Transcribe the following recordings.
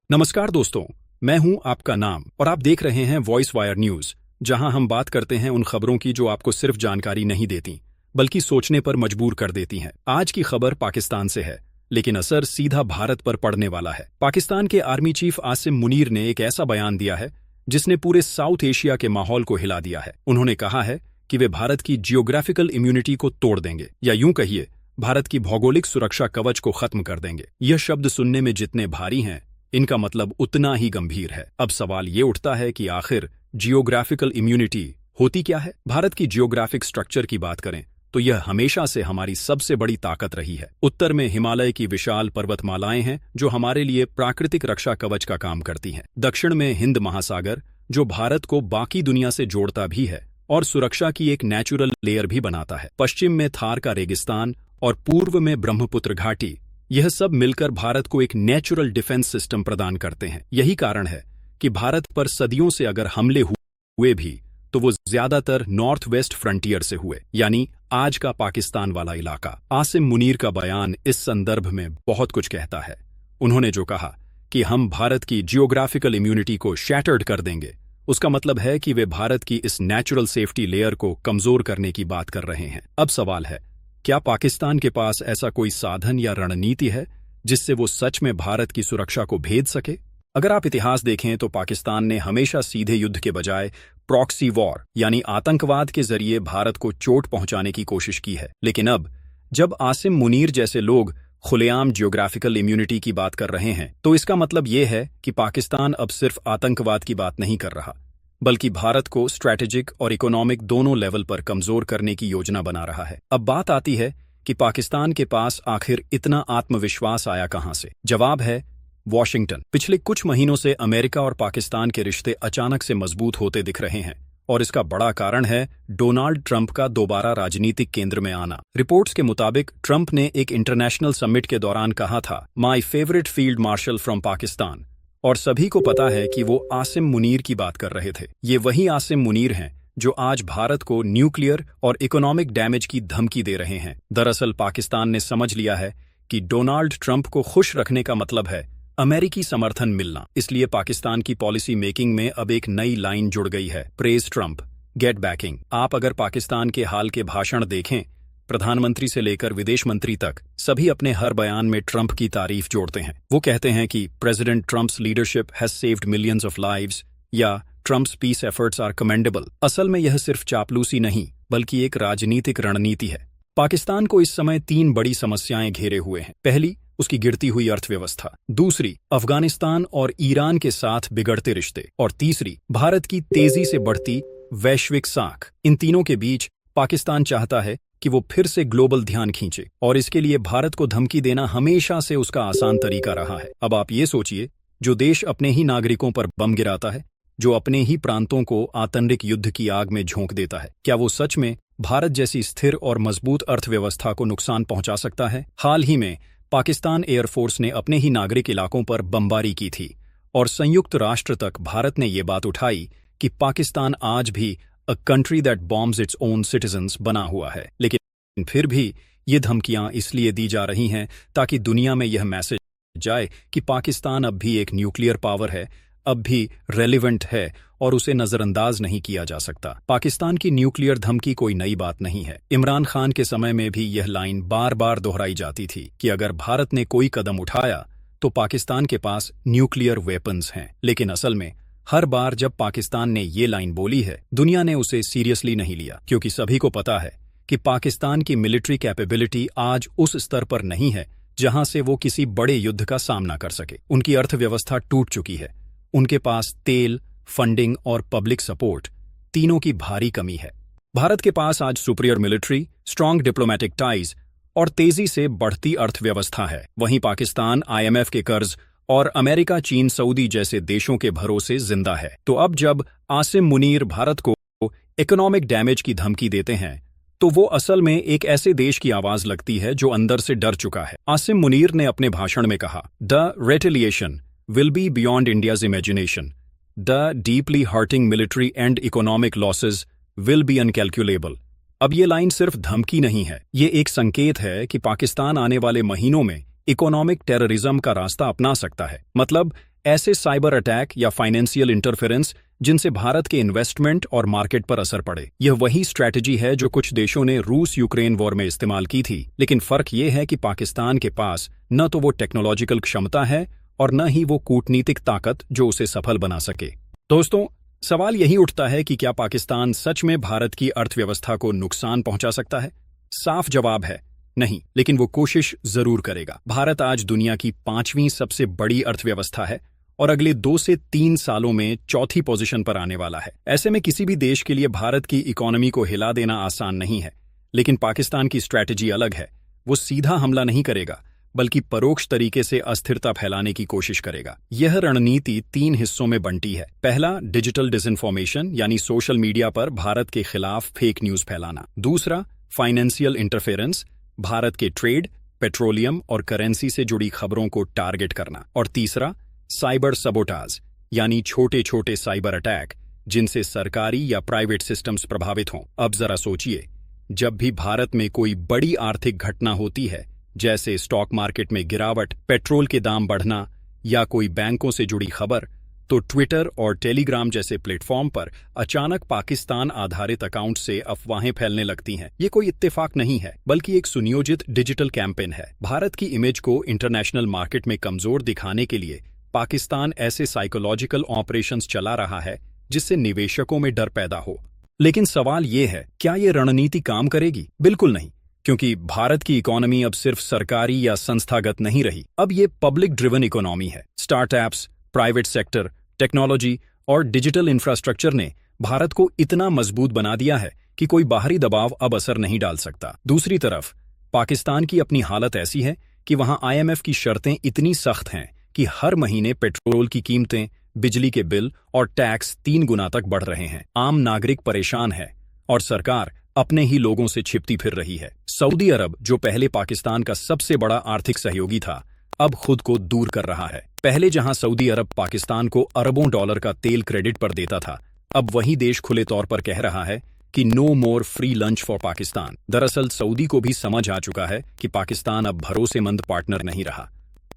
नमस्कार दोस्तों, मैं हूं आपका नाम और आप देख रहे हैं वॉइस वायर न्यूज, जहां हम बात करते हैं उन खबरों की जो आपको सिर्फ जानकारी नहीं देती बल्कि सोचने पर मजबूर कर देती हैं। आज की खबर पाकिस्तान से है, लेकिन असर सीधा भारत पर पड़ने वाला है। पाकिस्तान के आर्मी चीफ आसिम मुनीर ने एक ऐसा बयान दिया है जिसने पूरे साउथ एशिया के माहौल को हिला दिया है। उन्होंने कहा है कि वे भारत की जियोग्राफिकल इम्यूनिटी को तोड़ देंगे, या यूं कहिए भारत की भौगोलिक सुरक्षा कवच को खत्म कर देंगे। यह शब्द सुनने में जितने भारी हैं, इनका मतलब उतना ही गंभीर है। अब सवाल ये उठता है कि आखिर जियोग्राफिकल इम्यूनिटी होती क्या है? भारत की जियोग्राफिक स्ट्रक्चर की बात करें तो यह हमेशा से हमारी सबसे बड़ी ताकत रही है। उत्तर में हिमालय की विशाल पर्वतमालाएं हैं जो हमारे लिए प्राकृतिक रक्षा कवच का काम करती हैं। दक्षिण में हिंद महासागर जो भारत को बाकी दुनिया से जोड़ता भी है और सुरक्षा की एक नेचुरल लेयर भी बनाता है। पश्चिम में थार का रेगिस्तान और पूर्व में ब्रह्मपुत्र घाटी, यह सब मिलकर भारत को एक नेचुरल डिफेंस सिस्टम प्रदान करते हैं। यही कारण है कि भारत पर सदियों से अगर हमले हुए भी तो वो ज्यादातर नॉर्थ वेस्ट फ्रंटियर से हुए, यानी आज का पाकिस्तान वाला इलाका। आसिम मुनीर का बयान इस संदर्भ में बहुत कुछ कहता है। उन्होंने जो कहा कि हम भारत की जियोग्राफिकल इम्यूनिटी को शैटर्ड कर देंगे, उसका मतलब है कि वे भारत की इस नेचुरल सेफ्टी लेयर को कमजोर करने की बात कर रहे हैं। अब सवाल है, क्या पाकिस्तान के पास ऐसा कोई साधन या रणनीति है जिससे वो सच में भारत की सुरक्षा को भेद सके? अगर आप इतिहास देखें तो पाकिस्तान ने हमेशा सीधे युद्ध के बजाय प्रॉक्सी वॉर यानी आतंकवाद के जरिए भारत को चोट पहुंचाने की कोशिश की है। लेकिन अब जब आसिम मुनीर जैसे लोग खुलेआम जियोग्राफिकल इम्यूनिटी की बात कर रहे हैं, तो इसका मतलब ये है कि पाकिस्तान अब सिर्फ आतंकवाद की बात नहीं कर रहा, बल्कि भारत को स्ट्रैटेजिक और इकोनॉमिक दोनों लेवल पर कमजोर करने की योजना बना रहा है। अब बात आती है कि पाकिस्तान के पास आखिर इतना आत्मविश्वास आया कहां से? जवाब है वॉशिंगटन। पिछले कुछ महीनों से अमेरिका और पाकिस्तान के रिश्ते अचानक से मजबूत होते दिख रहे हैं और इसका बड़ा कारण है डोनाल्ड ट्रंप का दोबारा राजनीतिक केंद्र में आना। रिपोर्ट्स के मुताबिक ट्रंप ने एक इंटरनेशनल समिट के दौरान कहा था, my favourite field marshal from Pakistan, और सभी को पता है कि वो आसिम मुनीर की बात कर रहे थे। ये वही आसिम मुनीर हैं जो आज भारत को न्यूक्लियर और इकोनॉमिक डैमेज की धमकी दे रहे हैं। दरअसल पाकिस्तान ने समझ लिया है कि डोनाल्ड ट्रंप को खुश रखने का मतलब है अमेरिकी समर्थन मिलना। इसलिए पाकिस्तान की पॉलिसी मेकिंग में अब एक नई लाइन जुड़ गई है, प्रेज ट्रंप, गेट बैकिंग। आप अगर पाकिस्तान के हाल के भाषण देखें, प्रधानमंत्री से लेकर विदेश मंत्री तक सभी अपने हर बयान में ट्रंप की तारीफ जोड़ते हैं। वो कहते हैं कि president Trump's leadership has saved millions of lives या Trump's peace efforts are commendable. असल में यह सिर्फ चापलूसी नहीं बल्कि एक राजनीतिक रणनीति है। पाकिस्तान को इस समय 3 बड़ी समस्याएं घेरे हुए हैं। पहली, उसकी गिरती हुई अर्थव्यवस्था। दूसरी, अफगानिस्तान और ईरान के साथ बिगड़ते रिश्ते। और तीसरी, भारत की तेजी से बढ़ती वैश्विक साख। इन तीनों के बीच पाकिस्तान चाहता है कि वो फिर से ग्लोबल ध्यान खींचे, और इसके लिए भारत को धमकी देना हमेशा से उसका आसान तरीका रहा है। अब आप ये सोचिए, जो देश अपने ही नागरिकों पर बम गिराता है, जो अपने ही प्रांतों को आतंरिक युद्ध की आग में झोंक देता है, क्या वो सच में भारत जैसी स्थिर और मजबूत अर्थव्यवस्था को नुकसान पहुंचा सकता है? हाल ही में पाकिस्तान एयरफोर्स ने अपने ही नागरिक इलाकों पर बमबारी की थी और संयुक्त राष्ट्र तक भारत ने ये बात उठाई कि पाकिस्तान आज भी a country that bombs its own citizens बना हुआ है। लेकिन फिर भी ये धमकियां इसलिए दी जा रही हैं ताकि दुनिया में यह मैसेज जाए कि पाकिस्तान अब भी एक न्यूक्लियर पावर है, अब भी रेलिवेंट है और उसे नजरअंदाज नहीं किया जा सकता। पाकिस्तान की न्यूक्लियर धमकी कोई नई बात नहीं है। इमरान खान के समय में भी यह लाइन बार बार दोहराई जाती थी कि अगर भारत ने कोई कदम उठाया तो पाकिस्तान के पास न्यूक्लियर वेपन्स हैं। लेकिन असल में हर बार जब पाकिस्तान ने ये लाइन बोली है, दुनिया ने उसे सीरियसली नहीं लिया, क्योंकि सभी को पता है कि पाकिस्तान की मिलिट्री कैपेबिलिटी आज उस स्तर पर नहीं है जहां से वो किसी बड़े युद्ध का सामना कर सके। उनकी अर्थव्यवस्था टूट चुकी है, उनके पास तेल, फंडिंग और पब्लिक सपोर्ट तीनों की भारी कमी है। भारत के पास आज superior military, strong diplomatic ties और तेजी से बढ़ती अर्थव्यवस्था है। वहीं पाकिस्तान IMF के कर्ज और अमेरिका, चीन, सऊदी जैसे देशों के भरोसे जिंदा है। तो अब जब आसिम मुनीर भारत को इकोनॉमिक डैमेज की धमकी देते हैं, तो वो असल में एक ऐसे देश की आवाज लगती है जो अंदर से डर चुका है। आसिम मुनीर ने अपने भाषण में कहा, the रेटिलिएशन will be beyond India's imagination. The deeply hurting military and economic losses will be incalculable. अब ये लाइन सिर्फ धमकी नहीं है, ये एक संकेत है कि पाकिस्तान आने वाले महीनों में इकोनॉमिक टेररिज्म का रास्ता अपना सकता है। मतलब ऐसे साइबर अटैक या फाइनेंशियल इंटरफेरेंस जिनसे भारत के इन्वेस्टमेंट और मार्केट पर असर पड़े। यह वही स्ट्रैटेजी है जो कुछ देशों ने रूस यूक्रेन वॉर में इस्तेमाल की थी, लेकिन फर्क यह है कि पाकिस्तान के पास न तो वो टेक्नोलॉजिकल क्षमता है और न ही वो कूटनीतिक ताकत जो उसे सफल बना सके। दोस्तों, सवाल यही उठता है कि क्या पाकिस्तान सच में भारत की अर्थव्यवस्था को नुकसान पहुंचा सकता है? साफ जवाब है नहीं, लेकिन वो कोशिश जरूर करेगा। भारत आज दुनिया की 5वीं सबसे बड़ी अर्थव्यवस्था है और अगले 2 से 3 सालों में चौथी पोजीशन पर आने वाला है। ऐसे में किसी भी देश के लिए भारत की इकोनॉमी को हिला देना आसान नहीं है, लेकिन पाकिस्तान की स्ट्रैटेजी अलग है। वो सीधा हमला नहीं करेगा, बल्कि परोक्ष तरीके से अस्थिरता फैलाने की कोशिश करेगा। यह रणनीति 3 हिस्सों में बंटी है। पहला, डिजिटल डिसइंफॉर्मेशन यानी सोशल मीडिया पर भारत के खिलाफ फेक न्यूज फैलाना। दूसरा, फाइनेंशियल इंटरफेरेंस, भारत के ट्रेड, पेट्रोलियम और करेंसी से जुड़ी खबरों को टारगेट करना। और तीसरा, साइबर सबोटाज यानी छोटे छोटे साइबर अटैक जिनसे सरकारी या प्राइवेट सिस्टम्स प्रभावित हों। अब जरा सोचिए, जब भी भारत में कोई बड़ी आर्थिक घटना होती है, जैसे स्टॉक मार्केट में गिरावट, पेट्रोल के दाम बढ़ना या कोई बैंकों से जुड़ी खबर, तो ट्विटर और टेलीग्राम जैसे प्लेटफॉर्म पर अचानक पाकिस्तान आधारित अकाउंट से अफवाहें फैलने लगती हैं। ये कोई इत्तेफाक नहीं है, बल्कि एक सुनियोजित डिजिटल कैंपेन है। भारत की इमेज को इंटरनेशनल मार्केट में कमजोर दिखाने के लिए पाकिस्तान ऐसे साइकोलॉजिकल ऑपरेशंस चला रहा है जिससे निवेशकों में डर पैदा हो। लेकिन सवाल ये है, क्या ये रणनीति काम करेगी? बिल्कुल नहीं, क्योंकि भारत की इकोनॉमी अब सिर्फ सरकारी या संस्थागत नहीं रही। अब ये पब्लिक ड्रिवन इकोनॉमी है। स्टार्टअप्स, प्राइवेट सेक्टर, टेक्नोलॉजी और डिजिटल इंफ्रास्ट्रक्चर ने भारत को इतना मजबूत बना दिया है कि कोई बाहरी दबाव अब असर नहीं डाल सकता। दूसरी तरफ पाकिस्तान की अपनी हालत ऐसी है कि वहां IMF की शर्तें इतनी सख्त हैं कि हर महीने पेट्रोल की कीमतें, बिजली के बिल और टैक्स 3 गुना तक बढ़ रहे हैं। आम नागरिक परेशान है और सरकार अपने ही लोगों से छिपती फिर रही है। सऊदी अरब, जो पहले पाकिस्तान का सबसे बड़ा आर्थिक सहयोगी था, अब खुद को दूर कर रहा है। पहले जहां सऊदी अरब पाकिस्तान को अरबों डॉलर का तेल क्रेडिट पर देता था, अब वही देश खुले तौर पर कह रहा है कि no more free lunch for Pakistan. दरअसल सऊदी को भी समझ आ चुका है कि पाकिस्तान अब भरोसेमंद पार्टनर नहीं रहा।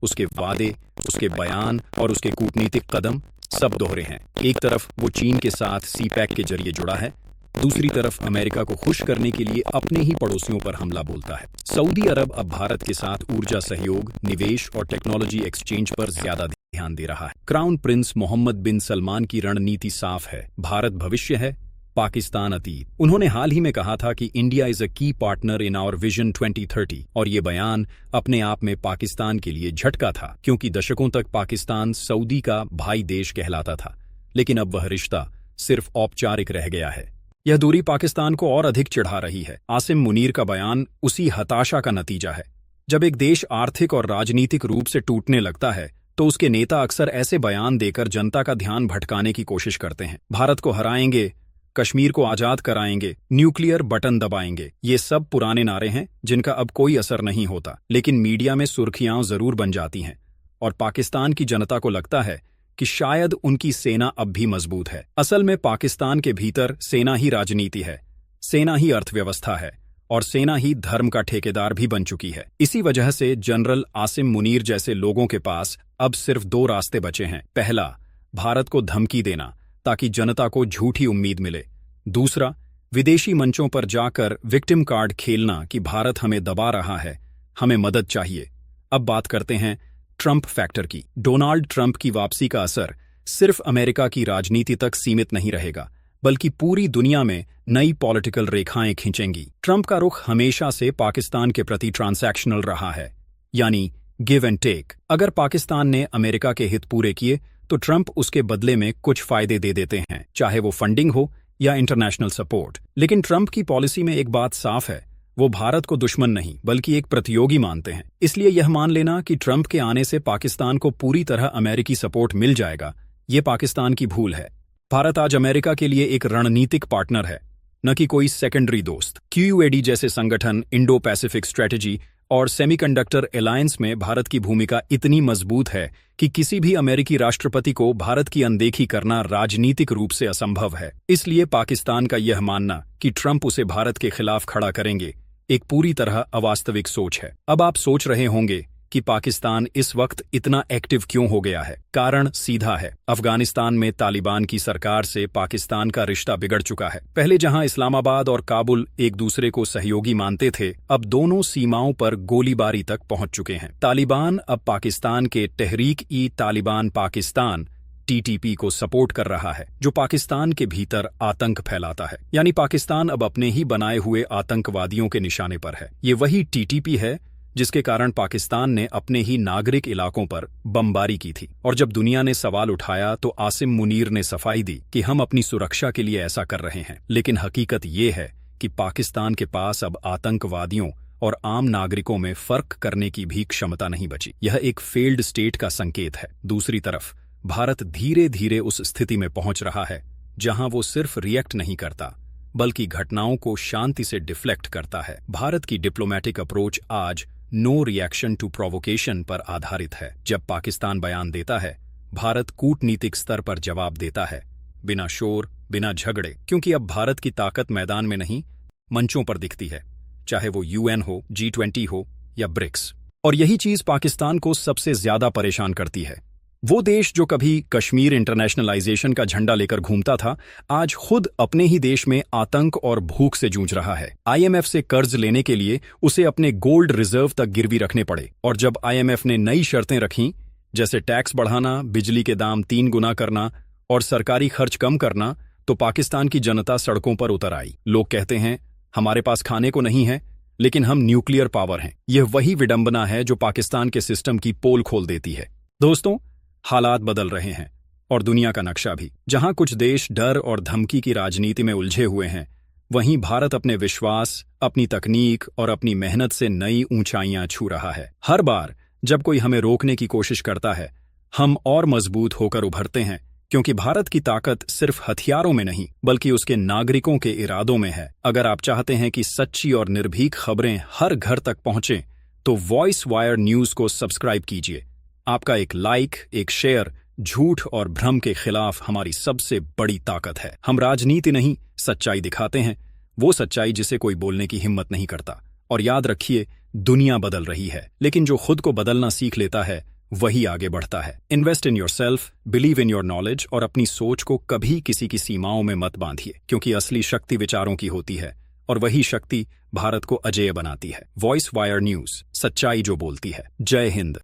उसके वादे, उसके बयान और उसके कूटनीतिक कदम सब दोहरे हैं। एक तरफ वो चीन के साथ CPEC के जरिए जुड़ा है, दूसरी तरफ अमेरिका को खुश करने के लिए अपने ही पड़ोसियों पर हमला बोलता है। सऊदी अरब अब भारत के साथ ऊर्जा सहयोग, निवेश और टेक्नोलॉजी एक्सचेंज पर ज्यादा ध्यान दे रहा है। क्राउन प्रिंस मोहम्मद बिन सलमान की रणनीति साफ है, भारत भविष्य है, पाकिस्तान अतीत। उन्होंने हाल ही में कहा था कि इंडिया इज अ की पार्टनर इन आवर विजन 2030, और ये बयान अपने आप में पाकिस्तान के लिए झटका था, क्योंकि दशकों तक पाकिस्तान सऊदी का भाई देश कहलाता था, लेकिन अब वह रिश्ता सिर्फ औपचारिक रह गया है। यह दूरी पाकिस्तान को और अधिक चिढ़ा रही है। आसिम मुनीर का बयान उसी हताशा का नतीजा है। जब एक देश आर्थिक और राजनीतिक रूप से टूटने लगता है, तो उसके नेता अक्सर ऐसे बयान देकर जनता का ध्यान भटकाने की कोशिश करते हैं। भारत को हराएंगे, कश्मीर को आजाद कराएंगे, न्यूक्लियर बटन दबाएंगे। ये सब पुराने नारे हैं जिनका अब कोई असर नहीं होता, लेकिन मीडिया में सुर्खियां जरूर बन जाती हैं और पाकिस्तान की जनता को लगता है कि शायद उनकी सेना अब भी मजबूत है। असल में पाकिस्तान के भीतर सेना ही राजनीति है, सेना ही अर्थव्यवस्था है और सेना ही धर्म का ठेकेदार भी बन चुकी है। इसी वजह से जनरल आसिम मुनीर जैसे लोगों के पास अब सिर्फ 2 रास्ते बचे हैं। पहला, भारत को धमकी देना ताकि जनता को झूठी उम्मीद मिले। दूसरा, विदेशी मंचों पर जाकर विक्टिम कार्ड खेलना कि भारत हमें दबा रहा है, हमें मदद चाहिए। अब बात करते हैं ट्रंप फैक्टर की। डोनाल्ड ट्रंप की वापसी का असर सिर्फ अमेरिका की राजनीति तक सीमित नहीं रहेगा, बल्कि पूरी दुनिया में नई पॉलिटिकल रेखाएं खींचेंगी। ट्रंप का रुख हमेशा से पाकिस्तान के प्रति ट्रांसैक्शनल रहा है, यानी गिव एंड टेक। अगर पाकिस्तान ने अमेरिका के हित पूरे किए तो ट्रंप उसके बदले में कुछ फायदे दे देते हैं, चाहे वो फंडिंग हो या इंटरनेशनल सपोर्ट। लेकिन ट्रंप की पॉलिसी में एक बात साफ है, वो भारत को दुश्मन नहीं बल्कि एक प्रतियोगी मानते हैं। इसलिए यह मान लेना कि ट्रंप के आने से पाकिस्तान को पूरी तरह अमेरिकी सपोर्ट मिल जाएगा, ये पाकिस्तान की भूल है। भारत आज अमेरिका के लिए एक रणनीतिक पार्टनर है, न कि कोई सेकेंडरी दोस्त। QUAD जैसे संगठन, इंडो पैसिफिक स्ट्रेटेजी और सेमीकंडक्टर अलायंस में भारत की भूमिका इतनी मजबूत है कि किसी भी अमेरिकी राष्ट्रपति को भारत की अनदेखी करना राजनीतिक रूप से असंभव है। इसलिए पाकिस्तान का यह मानना कि ट्रंप उसे भारत के खिलाफ खड़ा करेंगे एक पूरी तरह अवास्तविक सोच है। अब आप सोच रहे होंगे कि पाकिस्तान इस वक्त इतना एक्टिव क्यों हो गया है। कारण सीधा है, अफगानिस्तान में तालिबान की सरकार से पाकिस्तान का रिश्ता बिगड़ चुका है। पहले जहां इस्लामाबाद और काबुल एक दूसरे को सहयोगी मानते थे, अब दोनों सीमाओं पर गोलीबारी तक पहुंच चुके हैं। तालिबान अब पाकिस्तान के तहरीक-ई-तालिबान पाकिस्तान TTP को सपोर्ट कर रहा है, जो पाकिस्तान के भीतर आतंक फैलाता है। यानी पाकिस्तान अब अपने ही बनाए हुए आतंकवादियों के निशाने पर है। ये वही TTP है जिसके कारण पाकिस्तान ने अपने ही नागरिक इलाकों पर बमबारी की थी। और जब दुनिया ने सवाल उठाया तो आसिम मुनीर ने सफाई दी कि हम अपनी सुरक्षा के लिए ऐसा कर रहे हैं। लेकिन हकीकत ये है कि पाकिस्तान के पास अब आतंकवादियों और आम नागरिकों में फर्क करने की भी क्षमता नहीं बची। यह एक फेल्ड स्टेट का संकेत है। दूसरी तरफ भारत धीरे धीरे उस स्थिति में पहुंच रहा है जहां वो सिर्फ रिएक्ट नहीं करता, बल्कि घटनाओं को शांति से डिफ्लेक्ट करता है। भारत की डिप्लोमेटिक अप्रोच आज नो रिएक्शन टू प्रोवोकेशन पर आधारित है। जब पाकिस्तान बयान देता है, भारत कूटनीतिक स्तर पर जवाब देता है, बिना शोर, बिना झगड़े, क्योंकि अब भारत की ताकत मैदान में नहीं, मंचों पर दिखती है, चाहे वो UN हो, G20 हो या ब्रिक्स। और यही चीज पाकिस्तान को सबसे ज्यादा परेशान करती है। वो देश जो कभी कश्मीर इंटरनेशनलाइजेशन का झंडा लेकर घूमता था, आज खुद अपने ही देश में आतंक और भूख से जूझ रहा है। IMF से कर्ज लेने के लिए उसे अपने गोल्ड रिजर्व तक गिरवी रखने पड़े। और जब IMF ने नई शर्तें रखीं, जैसे टैक्स बढ़ाना, बिजली के दाम 3 गुना करना और सरकारी खर्च कम करना, तो पाकिस्तान की जनता सड़कों पर उतर आई। लोग कहते हैं, हमारे पास खाने को नहीं है, लेकिन हम न्यूक्लियर पावर हैं। यह वही विडंबना है जो पाकिस्तान के सिस्टम की पोल खोल देती है। दोस्तों, हालात बदल रहे हैं और दुनिया का नक्शा भी। जहां कुछ देश डर और धमकी की राजनीति में उलझे हुए हैं, वहीं भारत अपने विश्वास, अपनी तकनीक और अपनी मेहनत से नई ऊंचाइयां छू रहा है। हर बार जब कोई हमें रोकने की कोशिश करता है, हम और मजबूत होकर उभरते हैं, क्योंकि भारत की ताकत सिर्फ हथियारों में नहीं, बल्कि उसके नागरिकों के इरादों में है। अगर आप चाहते हैं कि सच्ची और निर्भीक खबरें हर घर तक पहुंचें, तो वॉइस वायर न्यूज को सब्सक्राइब कीजिए। आपका एक लाइक, एक शेयर झूठ और भ्रम के खिलाफ हमारी सबसे बड़ी ताकत है। हम राजनीति नहीं, सच्चाई दिखाते हैं, वो सच्चाई जिसे कोई बोलने की हिम्मत नहीं करता। और याद रखिए, दुनिया बदल रही है, लेकिन जो खुद को बदलना सीख लेता है वही आगे बढ़ता है। Invest in yourself, believe in your knowledge और अपनी सोच को कभी किसी की सीमाओं में मत बांधिए, क्योंकि असली शक्ति विचारों की होती है और वही शक्ति भारत को अजेय बनाती है। वॉइस वायर न्यूज, सच्चाई जो बोलती है। जय हिंद।